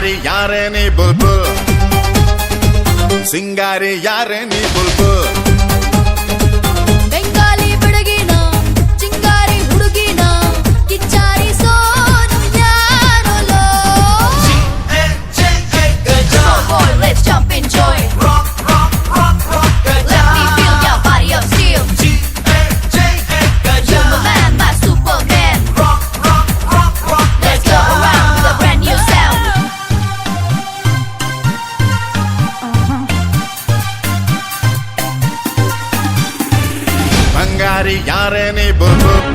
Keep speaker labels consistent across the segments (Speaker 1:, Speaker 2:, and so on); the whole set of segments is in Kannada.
Speaker 1: ಸಿಂಗಾರಿ ಯಾರೇ ನೀ ಬುಲ್ಬುಲ್ ಸಿಂಗಾರಿ ಯಾರೇ ನೀ ಬುಲ್ಬುಲ್
Speaker 2: ಬೆಂಗಾಲಿ ಬೆಡಗಿನ ಚಿಂಗಾರಿ ಹುಡುಗಿನ ಕಿಚ್ಚಾರಿ Sonu ಯಾರೋಲೋ Oh boy, let's jump in joy. Let me feel your body of steel. You're my man, my superman. Let's go around with a brand new sound.
Speaker 1: ಬಂಗಾರಿ ಯಾರೇ ನೀ ಬುಲ್ಬುಲ್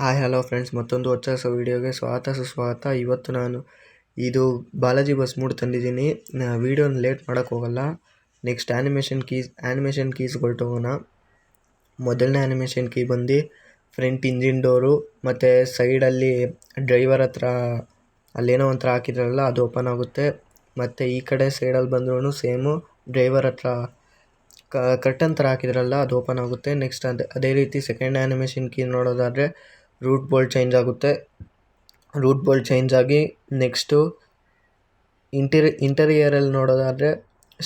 Speaker 3: ಹಾಯ್ ಹಲೋ ಫ್ರೆಂಡ್ಸ್, ಮತ್ತೊಂದು ಹೊಸ ವೀಡಿಯೋಗೆ ಸುಸ್ವಾಗತ. ಇವತ್ತು ನಾನು ಇದು ಬಾಲಾಜಿ ಬಸ್ ಮೂಡ್ ತಂದಿದ್ದೀನಿ. ವೀಡಿಯೋನ ಲೇಟ್ ಮಾಡೋಕ್ಕೆ ಹೋಗಲ್ಲ. ನೆಕ್ಸ್ಟ್ ಆ್ಯನಿಮೇಷನ್ ಕೀಸ್ ಹೊರಟೋಗೋಣ. ಮೊದಲನೇ ಆ್ಯನಿಮೇಷನ್ ಕೀ ಬಂದು ಫ್ರಂಟ್ ಇಂಜಿನ್ ಡೋರು ಮತ್ತು ಸೈಡಲ್ಲಿ ಡ್ರೈವರ್ ಹತ್ರ ಅಲ್ಲೇನೋ ಒಂಥರ ಹಾಕಿದ್ರಲ್ಲ ಅದು ಓಪನ್ ಆಗುತ್ತೆ. ಮತ್ತು ಈ ಕಡೆ ಸೈಡಲ್ಲಿ ಬಂದ್ರೂ ಸೇಮು ಡ್ರೈವರ್ ಹತ್ರ ಕರ್ಟನ್ ಥರ ಹಾಕಿದ್ರಲ್ಲ ಅದು ಓಪನ್ ಆಗುತ್ತೆ. ನೆಕ್ಸ್ಟ್ ಅದೇ ರೀತಿ ಸೆಕೆಂಡ್ ಆ್ಯನಿಮೇಷನ್ ಕೀ ನೋಡೋದಾದರೆ ರೂಟ್ ಬೋಲ್ಟ್ ಚೇಂಜ್ ಆಗಿ ನೆಕ್ಸ್ಟು ಇಂಟೀರಿಯರಲ್ಲಿ ನೋಡೋದಾದರೆ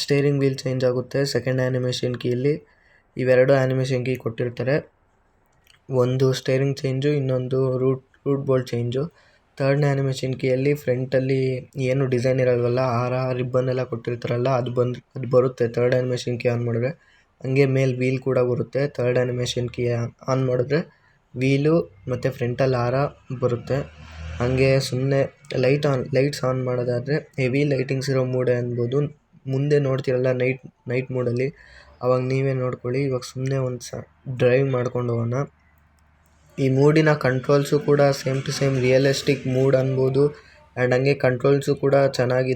Speaker 3: ಸ್ಟೇರಿಂಗ್ ವೀಲ್ ಚೇಂಜ್ ಆಗುತ್ತೆ. ಸೆಕೆಂಡ್ ಆ್ಯನಿಮೇಷನ್ ಕೀಯಲ್ಲಿ ಇವೆರಡು ಆ್ಯನಿಮೇಷನ್ ಕೀ ಕೊಟ್ಟಿರ್ತಾರೆ, ಒಂದು ಸ್ಟೇರಿಂಗ್ ಚೇಂಜು, ಇನ್ನೊಂದು ರೂಟ್ ಬೋಲ್ಟ್ ಚೇಂಜು. ಥರ್ಡ್ನೇ ಆ್ಯನಿಮೇಷನ್ ಕೀಯಲ್ಲಿ ಫ್ರಂಟಲ್ಲಿ ಏನು ಡಿಸೈನ್ ಇರಲ್ವಲ್ಲ, ರಿಬ್ಬನ್ ಎಲ್ಲ ಕೊಟ್ಟಿರ್ತಾರಲ್ಲ ಅದು ಬರುತ್ತೆ ಥರ್ಡ್ ಆ್ಯನಿಮೇಷನ್ ಕೀ ಆನ್ ಮಾಡಿದ್ರೆ. ಹಂಗೆ ಮೇಲೆ ವೀಲ್ ಕೂಡ ಬರುತ್ತೆ. ಥರ್ಡ್ ಆ್ಯನಿಮೇಷನ್ ಕೀ ಆನ್ ಮಾಡಿದ್ರೆ ವೀಲು ಮತ್ತು ಫ್ರಂಟಲ್ಲಿ ಬರುತ್ತೆ. ಹಾಗೆ ಸುಮ್ಮನೆ ಲೈಟ್ಸ್ ಆನ್ ಮಾಡೋದಾದರೆ ಹೆವಿ ಲೈಟಿಂಗ್ಸ್ ಇರೋ ಮೂಡೆ ಅನ್ಬೋದು. ಮುಂದೆ ನೋಡ್ತಿರಲ್ಲ ನೈಟ್ ಮೂಡಲ್ಲಿ, ಅವಾಗ ನೀವೇ ನೋಡ್ಕೊಳ್ಳಿ. ಇವಾಗ ಸುಮ್ಮನೆ ಒಂದು ಡ್ರೈವ್ ಮಾಡ್ಕೊಂಡು ಹೋಗೋಣ. ಈ ಮೂಡಿನ ಕಂಟ್ರೋಲ್ಸು ಕೂಡ same to same realistic mod ಅನ್ಬೋದು. ಆ್ಯಂಡ್ ಹಂಗೆ ಕಂಟ್ರೋಲ್ಸು ಕೂಡ ಚೆನ್ನಾಗಿ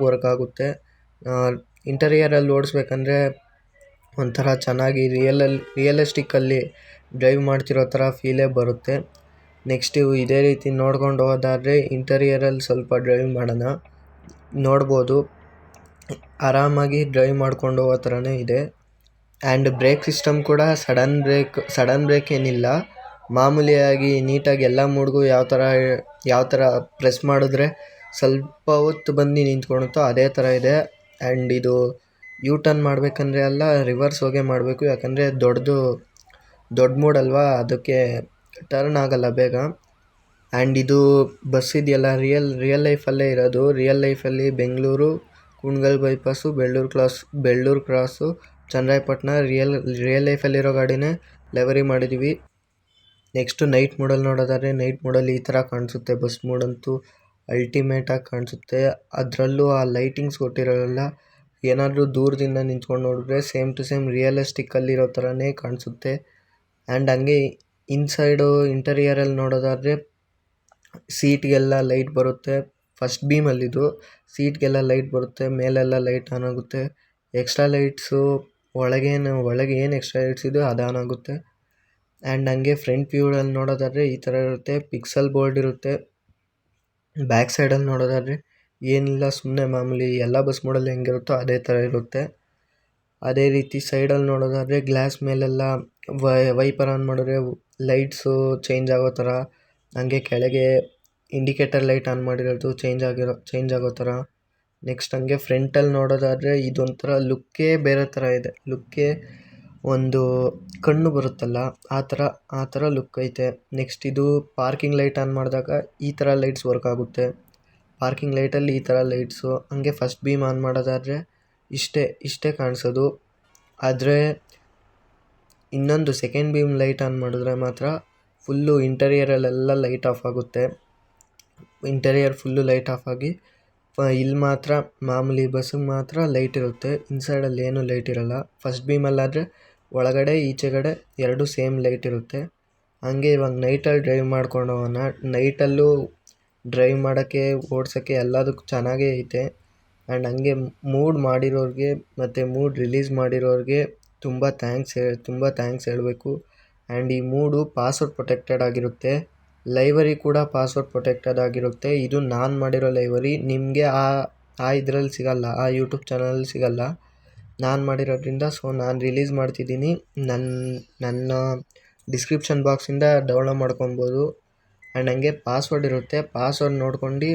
Speaker 3: ವರ್ಕ್ ಆಗುತ್ತೆ. ಇಂಟೀರಿಯರಲ್ಲಿ ಓಡಿಸ್ಬೇಕಂದ್ರೆ ಒಂಥರ ಚೆನ್ನಾಗಿ ರಿಯಲಿಸ್ಟಿಕ್ಕಲ್ಲಿ ಡ್ರೈವ್ ಮಾಡ್ತಿರೋ ಥರ ಫೀಲೇ ಬರುತ್ತೆ. ನೆಕ್ಸ್ಟು ಇದೇ ರೀತಿ ನೋಡ್ಕೊಂಡು ಹೋದಾದರೆ ಇಂಟೀರಿಯರಲ್ಲಿ ಸ್ವಲ್ಪ ಡ್ರೈವ್ ಮಾಡೋಣ. ನೋಡ್ಬೋದು ಆರಾಮಾಗಿ ಡ್ರೈವ್ ಮಾಡ್ಕೊಂಡು ಹೋಗೋ ಥರನೇ ಇದೆ. ಆ್ಯಂಡ್ ಬ್ರೇಕ್ ಸಿಸ್ಟಮ್ ಕೂಡ ಸಡನ್ ಬ್ರೇಕ್ ಏನಿಲ್ಲ, ಮಾಮೂಲಿಯಾಗಿ ನೀಟಾಗಿ ಎಲ್ಲ ಮೂಡ್ಗೂ ಯಾವ ಥರ ಪ್ರೆಸ್ ಮಾಡಿದ್ರೆ ಸ್ವಲ್ಪ ಹೊತ್ತು ಬಂದು ನಿಂತ್ಕೊಳುತ್ತೋ ಅದೇ ಥರ ಇದೆ. ಆ್ಯಂಡ್ ಇದು ಯೂ ಟರ್ನ್ ಮಾಡಬೇಕಂದ್ರೆ ಎಲ್ಲ ರಿವರ್ಸ್ ಹೋಗೇ ಮಾಡಬೇಕು, ಯಾಕಂದರೆ ದೊಡ್ಡ ಮೂಡ್ ಅಲ್ವಾ, ಅದಕ್ಕೆ ಟರ್ನ್ ಆಗಲ್ಲ ಬೇಗ. ಆ್ಯಂಡ್ ಇದು ಬಸ್ ಇದೆಯಲ್ಲ ರಿಯಲ್ ಲೈಫಲ್ಲೇ ಇರೋದು. ರಿಯಲ್ ಲೈಫಲ್ಲಿ Bengaluru Kunigal bypass, Bellur cross, Channarayapatna real ಲೈಫಲ್ಲಿರೋ ಗಾಡಿನೇ ಲೆವರಿ ಮಾಡಿದ್ದೀವಿ. ನೆಕ್ಸ್ಟು ನೈಟ್ ಮೂಡಲ್ಲಿ ನೋಡೋದಾದರೆ ನೈಟ್ ಮೂಡಲ್ಲಿ ಈ ಥರ ಕಾಣಿಸುತ್ತೆ. ಬಸ್ ಮೂಡಂತೂ ಅಲ್ಟಿಮೇಟಾಗಿ ಕಾಣಿಸುತ್ತೆ. ಅದರಲ್ಲೂ ಆ ಲೈಟಿಂಗ್ಸ್ ಕೊಟ್ಟಿರೋಲ್ಲ, ಏನಾದರೂ ದೂರದಿಂದ ನಿಂತ್ಕೊಂಡು ನೋಡಿದ್ರೆ ಸೇಮ್ ಟು ಸೇಮ್ ರಿಯಲಿಸ್ಟಿಕ್ಕಲ್ಲಿರೋ ಥರನೇ ಕಾಣಿಸುತ್ತೆ. ಆ್ಯಂಡ್ ಹಂಗೆ ಇನ್ಸೈಡು ಇಂಟೀರಿಯರಲ್ಲಿ ನೋಡೋದಾದರೆ ಸೀಟ್ಗೆಲ್ಲ ಲೈಟ್ ಬರುತ್ತೆ. ಫಸ್ಟ್ ಬೀಮಲ್ಲಿದು ಸೀಟ್ಗೆಲ್ಲ ಲೈಟ್ ಬರುತ್ತೆ, ಮೇಲೆಲ್ಲ ಲೈಟ್ ಆನ್ ಆಗುತ್ತೆ. ಎಕ್ಸ್ಟ್ರಾ ಲೈಟ್ಸು ಒಳಗೆ ಏನು ಎಕ್ಸ್ಟ್ರಾ ಲೈಟ್ಸ್ ಇದೆಯೋ ಅದು ಆನ್ ಆಗುತ್ತೆ. ಆ್ಯಂಡ್ ಹಂಗೆ ಫ್ರಂಟ್ ವ್ಯೂರಲ್ಲಿ ನೋಡೋದಾದರೆ ಈ ಥರ ಇರುತ್ತೆ, ಪಿಕ್ಸಲ್ ಬೋರ್ಡ್ ಇರುತ್ತೆ. ಬ್ಯಾಕ್ ಸೈಡಲ್ಲಿ ನೋಡೋದಾದರೆ ಏನಿಲ್ಲ, ಸುಮ್ಮನೆ ಮಾಮೂಲಿ ಎಲ್ಲ ಬಸ್ ಮೋಡಲ್ಲಿ ಹೆಂಗಿರುತ್ತೋ ಅದೇ ಥರ ಇರುತ್ತೆ. ಅದೇ ರೀತಿ ಸೈಡಲ್ಲಿ ನೋಡೋದಾದರೆ ಗ್ಲಾಸ್ ಮೇಲೆಲ್ಲ ವೈಪರ್ ಆನ್ ಮಾಡಿದ್ರೆ ಲೈಟ್ಸು ಚೇಂಜ್ ಆಗೋ ಥರ, ಹಂಗೆ ಕೆಳಗೆ ಇಂಡಿಕೇಟರ್ ಲೈಟ್ ಆನ್ ಮಾಡಿರೋದು ಚೇಂಜ್ ಆಗೋ ಥರ. ನೆಕ್ಸ್ಟ್ ಹಂಗೆ ಫ್ರಂಟಲ್ಲಿ ನೋಡೋದಾದರೆ ಇದೊಂಥರ ಲುಕ್ಕೇ ಬೇರೆ ಥರ ಇದೆ. ಲುಕ್ಕೇ ಒಂದು ಕಣ್ಣು ಬರುತ್ತಲ್ಲ ಆ ಥರ ಲುಕ್ ಐತೆ. ನೆಕ್ಸ್ಟ್ ಇದು ಪಾರ್ಕಿಂಗ್ ಲೈಟ್ ಆನ್ ಮಾಡಿದಾಗ ಈ ಥರ ಲೈಟ್ಸ್ ವರ್ಕ್ ಆಗುತ್ತೆ. ಪಾರ್ಕಿಂಗ್ ಲೈಟಲ್ಲಿ ಈ ಥರ ಲೈಟ್ಸು. ಹಂಗೆ ಫಸ್ಟ್ ಬೀಮ್ ಆನ್ ಮಾಡೋದಾದರೆ ಇಷ್ಟೇ ಕಾಣಿಸೋದು. ಆದರೆ ಇನ್ನೊಂದು ಸೆಕೆಂಡ್ ಬೀಮ್ ಲೈಟ್ ಆನ್ ಮಾಡಿದ್ರೆ ಮಾತ್ರ ಫುಲ್ಲು ಇಂಟೀರಿಯರಲ್ಲೆಲ್ಲ ಲೈಟ್ ಆಫ್ ಆಗುತ್ತೆ. ಇಂಟೀರಿಯರ್ ಫುಲ್ಲು ಲೈಟ್ ಆಫ್ ಆಗಿ ಇಲ್ಲಿ ಮಾತ್ರ ಮಾಮೂಲಿ ಬಸ್ಸಿಗೆ ಮಾತ್ರ ಲೈಟ್ ಇರುತ್ತೆ, ಇನ್ಸೈಡಲ್ಲಿ ಏನೂ ಲೈಟ್ ಇರೋಲ್ಲ. ಫಸ್ಟ್ ಬೀಮಲ್ಲಾದರೆ ಒಳಗಡೆ ಈಚೆಗಡೆ ಎರಡು ಸೇಮ್ ಲೈಟ್ ಇರುತ್ತೆ. ಹಂಗೆ ಇವಾಗ ನೈಟಲ್ಲಿ ಡ್ರೈವ್ ಮಾಡ್ಕೊಂಡು ಹೋಗೋಣ. ನೈಟಲ್ಲೂ ಡ್ರೈವ್ ಮಾಡೋಕ್ಕೆ ಓಡ್ಸೋಕ್ಕೆ ಎಲ್ಲದಕ್ಕೂ ಚೆನ್ನಾಗೇ ಐತೆ. ಆ್ಯಂಡ್ ಹಂಗೆ ಮೂಡ್ ಮಾಡಿರೋರಿಗೆ ಮತ್ತು ಮೂಡ್ ರಿಲೀಸ್ ಮಾಡಿರೋರಿಗೆ ತುಂಬ ಥ್ಯಾಂಕ್ಸ್ ಹೇಳಬೇಕು. ಆ್ಯಂಡ್ ಈ ಮೂಡು ಪಾಸ್ವರ್ಡ್ ಪ್ರೊಟೆಕ್ಟೆಡ್ ಆಗಿರುತ್ತೆ. ಲೈವರಿ ಕೂಡ ಪಾಸ್ವರ್ಡ್ ಪ್ರೊಟೆಕ್ಟೆಡ್ ಆಗಿರುತ್ತೆ. ಇದು ನಾನು ಮಾಡಿರೋ ಲೈವರಿ, ನಿಮಗೆ ಆ ಇದರಲ್ಲಿ ಸಿಗಲ್ಲ, ಆ ಯೂಟ್ಯೂಬ್ ಚಾನಲಲ್ಲಿ ಸಿಗಲ್ಲ. ನಾನು ಮಾಡಿರೋದ್ರಿಂದ ಸೊ ನಾನು ರಿಲೀಸ್ ಮಾಡ್ತಿದ್ದೀನಿ. ನನ್ನ ಡಿಸ್ಕ್ರಿಪ್ಷನ್ ಬಾಕ್ಸಿಂದ ಡೌನ್ಲೋಡ್ ಮಾಡ್ಕೊಬೋದು. ಆ್ಯಂಡ್ ಹಂಗೆ ಪಾಸ್ವರ್ಡ್ ಇರುತ್ತೆ, ಪಾಸ್ವರ್ಡ್ ನೋಡ್ಕೊಂಡು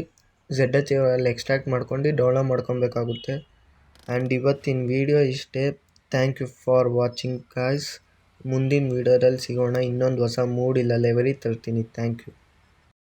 Speaker 3: ZHAO ಅಲ್ಲಿ ಎಕ್ಸ್ಟ್ರಾಕ್ಟ್ ಮಾಡ್ಕೊಂಡು ಡೌನ್ಲೋಡ್ ಮಾಡ್ಕೊಬೇಕಾಗುತ್ತೆ. ಆ್ಯಂಡ್ ಇವತ್ತಿನ ವೀಡಿಯೋ ಇಷ್ಟೇ. Thank you for watching guys. ಮುಂದಿನ ವೀಡಿಯೋದಲ್ಲಿ ಸಿಗೋಣ. ಇನ್ನೊಂದು ಹೊಸ ಮೂಡ್ ಇಲ್ಲ ಲೆವೆಲಿ ತರ್ತೀನಿ. Thank you.